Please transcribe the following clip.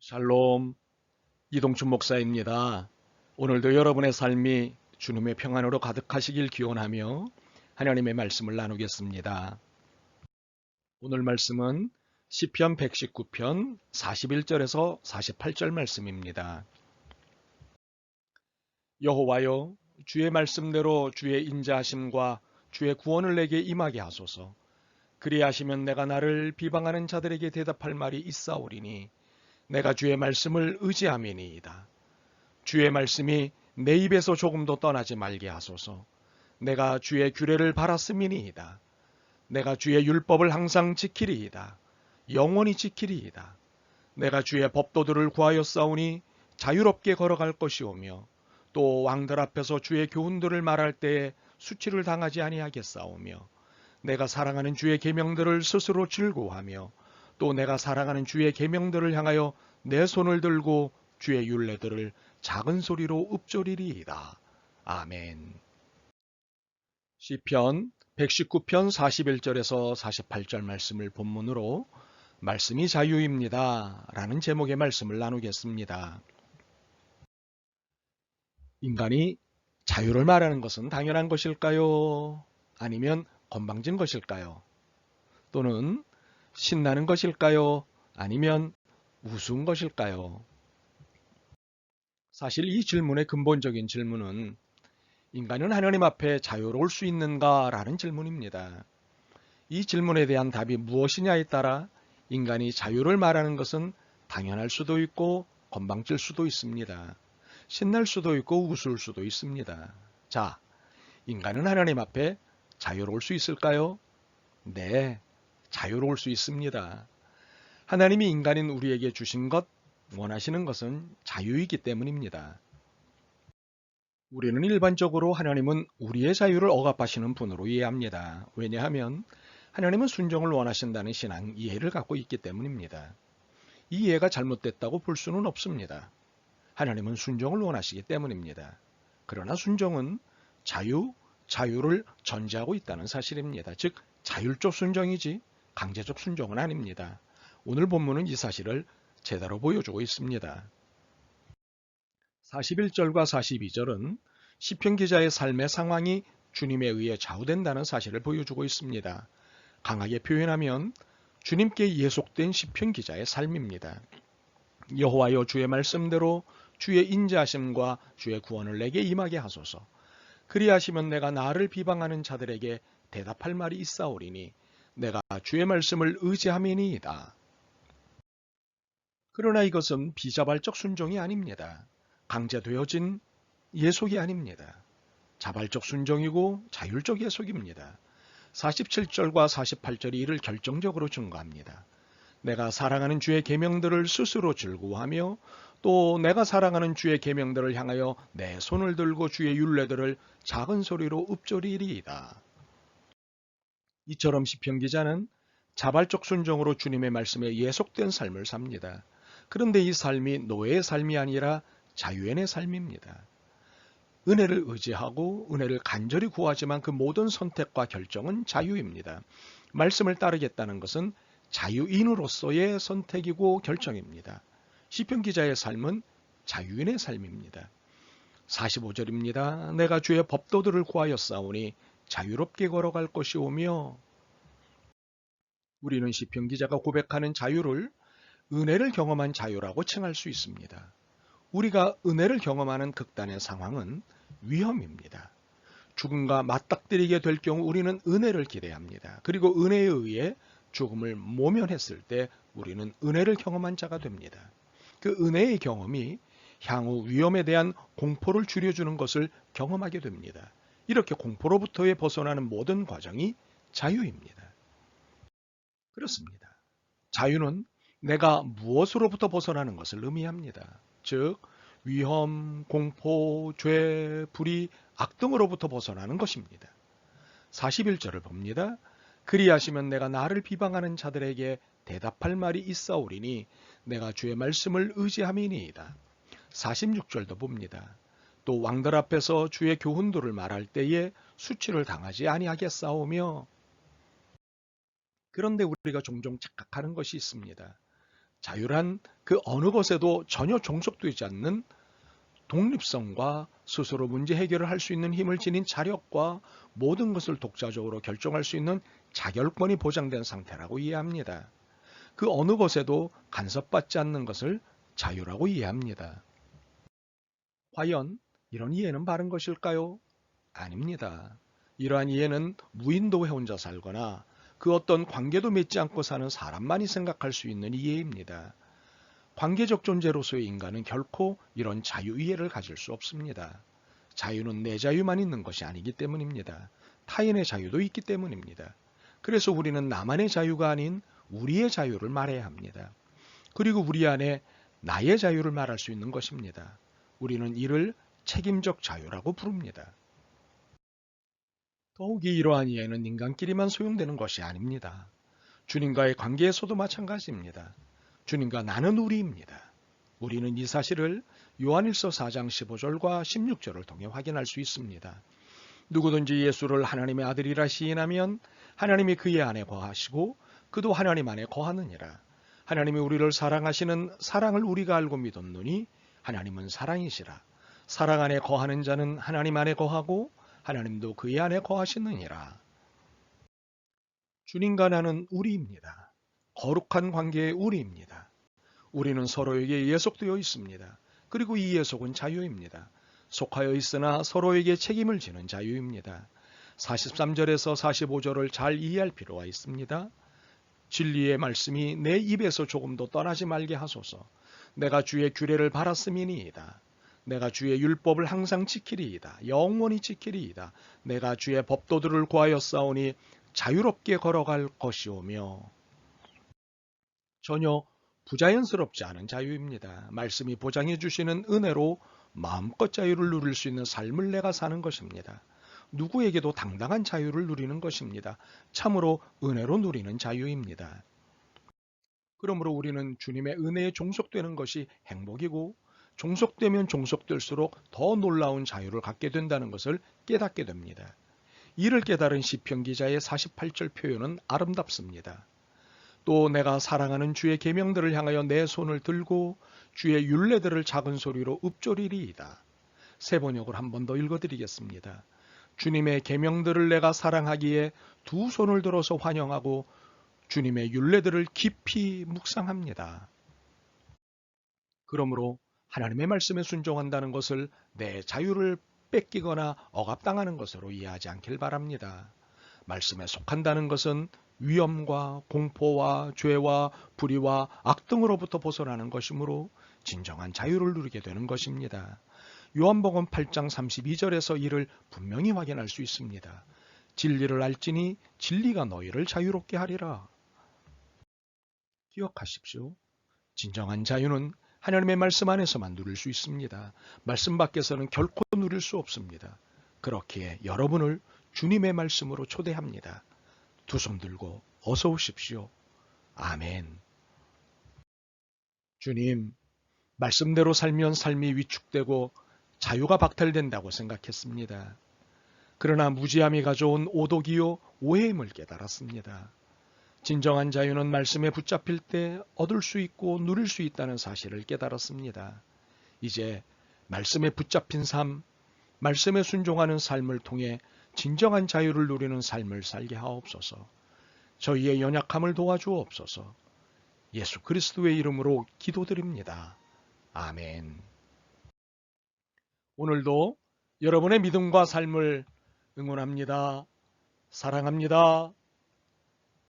샬롬, 이동춘 목사입니다. 오늘도 여러분의 삶이 주님의 평안으로 가득하시길 기원하며 하나님의 말씀을 나누겠습니다. 오늘 말씀은 시편 119편 41절에서 48절 말씀입니다. 여호와여, 주의 말씀대로 주의 인자하심과 주의 구원을 내게 임하게 하소서. 그리하시면 내가 나를 비방하는 자들에게 대답할 말이 있사오리니 내가 주의 말씀을 의지함이니이다. 주의 말씀이 내 입에서 조금도 떠나지 말게 하소서. 내가 주의 규례를 바랐음이니이다. 내가 주의 율법을 항상 지키리이다. 영원히 지키리이다. 내가 주의 법도들을 구하여 싸우니 자유롭게 걸어갈 것이오며 또 왕들 앞에서 주의 교훈들을 말할 때에 수치를 당하지 아니하겠사오며 내가 사랑하는 주의 계명들을 스스로 즐거워하며 또 내가 사랑하는 주의 계명들을 향하여 내 손을 들고 주의 율례들을 작은 소리로 읊조리리이다. 아멘. 시편 119편 41절에서 48절 말씀을 본문으로 말씀이 자유입니다 라는 제목의 말씀을 나누겠습니다. 인간이 자유를 말하는 것은 당연한 것일까요? 아니면 건방진 것일까요? 또는 신나는 것일까요? 아니면 우스운 것일까요? 사실 이 질문의 근본적인 질문은 인간은 하나님 앞에 자유로울 수 있는가? 라는 질문입니다. 이 질문에 대한 답이 무엇이냐에 따라 인간이 자유를 말하는 것은 당연할 수도 있고 건방질 수도 있습니다. 신날 수도 있고 우스울 수도 있습니다. 자, 인간은 하나님 앞에 자유로울 수 있을까요? 네, 자유로울 수 있습니다. 하나님이 인간인 우리에게 주신 것, 원하시는 것은 자유이기 때문입니다. 우리는 일반적으로 하나님은 우리의 자유를 억압하시는 분으로 이해합니다. 왜냐하면 하나님은 순종을 원하신다는 신앙 이해를 갖고 있기 때문입니다. 이 이해가 잘못됐다고 볼 수는 없습니다. 하나님은 순종을 원하시기 때문입니다. 그러나 순종은 자유를 전제하고 있다는 사실입니다. 즉 자율적 순종이지 강제적 순종은 아닙니다. 오늘 본문은 이 사실을 제대로 보여주고 있습니다. 41절과 42절은 시편 기자의 삶의 상황이 주님에 의해 좌우된다는 사실을 보여주고 있습니다. 강하게 표현하면 주님께 예속된 시편 기자의 삶입니다. 여호와여, 주의 말씀대로 주의 인자하심과 주의 구원을 내게 임하게 하소서. 그리하시면 내가 나를 비방하는 자들에게 대답할 말이 있사오리니 내가 주의 말씀을 의지함이니이다. 그러나 이것은 비자발적 순종이 아닙니다. 강제되어진 예속이 아닙니다. 자발적 순종이고 자율적 예속입니다. 47절과 48절이 이를 결정적으로 증거합니다. 내가 사랑하는 주의 계명들을 스스로 즐거워하며 또 내가 사랑하는 주의 계명들을 향하여 내 손을 들고 주의 율례들을 작은 소리로 읊조리리이다. 이처럼 시편 기자는 자발적 순종으로 주님의 말씀에 예속된 삶을 삽니다. 그런데 이 삶이 노예의 삶이 아니라 자유인의 삶입니다. 은혜를 의지하고 은혜를 간절히 구하지만 그 모든 선택과 결정은 자유입니다. 말씀을 따르겠다는 것은 자유인으로서의 선택이고 결정입니다. 시편 기자의 삶은 자유인의 삶입니다. 45절입니다. 내가 주의 법도들을 구하여 싸우니 자유롭게 걸어갈 것이오며. 우리는 시편 기자가 고백하는 자유를 은혜를 경험한 자유라고 칭할 수 있습니다. 우리가 은혜를 경험하는 극단의 상황은 위험입니다. 죽음과 맞닥뜨리게 될 경우 우리는 은혜를 기대합니다. 그리고 은혜에 의해 죽음을 모면했을 때 우리는 은혜를 경험한 자가 됩니다. 그 은혜의 경험이 향후 위험에 대한 공포를 줄여주는 것을 경험하게 됩니다. 이렇게 공포로부터의 벗어나는 모든 과정이 자유입니다. 그렇습니다. 자유는 내가 무엇으로부터 벗어나는 것을 의미합니다. 즉 위험, 공포, 죄, 불의, 악 등으로부터 벗어나는 것입니다. 41절을 봅니다. 그리하시면 내가 나를 비방하는 자들에게 대답할 말이 있사오리니 내가 주의 말씀을 의지함이니이다. 46절도 봅니다. 또 왕들 앞에서 주의 교훈들을 말할 때에 수치를 당하지 아니하겠사오며. 그런데 우리가 종종 착각하는 것이 있습니다. 자유란 그 어느 것에도 전혀 종속되지 않는 독립성과 스스로 문제 해결을 할 수 있는 힘을 지닌 자력과 모든 것을 독자적으로 결정할 수 있는 자결권이 보장된 상태라고 이해합니다. 그 어느 것에도 간섭받지 않는 것을 자유라고 이해합니다. 과연 이런 이해는 바른 것일까요? 아닙니다. 이러한 이해는 무인도에 혼자 살거나 그 어떤 관계도 맺지 않고 사는 사람만이 생각할 수 있는 이해입니다. 관계적 존재로서의 인간은 결코 이런 자유 이해를 가질 수 없습니다. 자유는 내 자유만 있는 것이 아니기 때문입니다. 타인의 자유도 있기 때문입니다. 그래서 우리는 나만의 자유가 아닌 우리의 자유를 말해야 합니다. 그리고 우리 안에 나의 자유를 말할 수 있는 것입니다. 우리는 이를 책임적 자유라고 부릅니다. 더욱이 이러한 이해는 인간끼리만 소용되는 것이 아닙니다. 주님과의 관계에서도 마찬가지입니다. 주님과 나는 우리입니다. 우리는 이 사실을 요한일서 4장 15절과 16절을 통해 확인할 수 있습니다. 누구든지 예수를 하나님의 아들이라 시인하면 하나님이 그의 안에 거하시고 그도 하나님 안에 거하느니라. 하나님이 우리를 사랑하시는 사랑을 우리가 알고 믿었노니 하나님은 사랑이시라. 사랑 안에 거하는 자는 하나님 안에 거하고 하나님도 그의 안에 거하시느니라. 주님과 나는 우리입니다. 거룩한 관계의 우리입니다. 우리는 서로에게 예속되어 있습니다. 그리고 이 예속은 자유입니다. 속하여 있으나 서로에게 책임을 지는 자유입니다. 43절에서 45절을 잘 이해할 필요가 있습니다. 진리의 말씀이 내 입에서 조금도 떠나지 말게 하소서. 내가 주의 규례를 바랐음이니이다. 내가 주의 율법을 항상 지키리이다. 영원히 지키리이다. 내가 주의 법도들을 구하였사오니 자유롭게 걸어갈 것이오며. 전혀 부자연스럽지 않은 자유입니다. 말씀이 보장해 주시는 은혜로 마음껏 자유를 누릴 수 있는 삶을 내가 사는 것입니다. 누구에게도 당당한 자유를 누리는 것입니다. 참으로 은혜로 누리는 자유입니다. 그러므로 우리는 주님의 은혜에 종속되는 것이 행복이고 종속되면 종속될수록 더 놀라운 자유를 갖게 된다는 것을 깨닫게 됩니다. 이를 깨달은 시편 기자의 48절 표현은 아름답습니다. 또 내가 사랑하는 주의 계명들을 향하여 내 손을 들고 주의 율례들을 작은 소리로 읊조리리이다. 세 번역을 한 번 더 읽어드리겠습니다. 주님의 계명들을 내가 사랑하기에 두 손을 들어서 환영하고 주님의 율례들을 깊이 묵상합니다. 그러므로 하나님의 말씀에 순종한다는 것을 내 자유를 뺏기거나 억압당하는 것으로 이해하지 않길 바랍니다. 말씀에 속한다는 것은 위험과 공포와 죄와 불의와 악 등으로부터 벗어나는 것이므로 진정한 자유를 누리게 되는 것입니다. 요한복음 8장 32절에서 이를 분명히 확인할 수 있습니다. 진리를 알지니 진리가 너희를 자유롭게 하리라. 기억하십시오. 진정한 자유는 하나님의 말씀 안에서만 누릴 수 있습니다. 말씀 밖에서는 결코 누릴 수 없습니다. 그렇기에 여러분을 주님의 말씀으로 초대합니다. 두 손 들고 어서 오십시오. 아멘. 주님, 말씀대로 살면 삶이 위축되고 자유가 박탈된다고 생각했습니다. 그러나 무지함이 가져온 오독이요 오해임을 깨달았습니다. 진정한 자유는 말씀에 붙잡힐 때 얻을 수 있고 누릴 수 있다는 사실을 깨달았습니다. 이제 말씀에 붙잡힌 삶, 말씀에 순종하는 삶을 통해 진정한 자유를 누리는 삶을 살게 하옵소서. 저희의 연약함을 도와주옵소서. 예수 그리스도의 이름으로 기도드립니다. 아멘. 오늘도 여러분의 믿음과 삶을 응원합니다. 사랑합니다.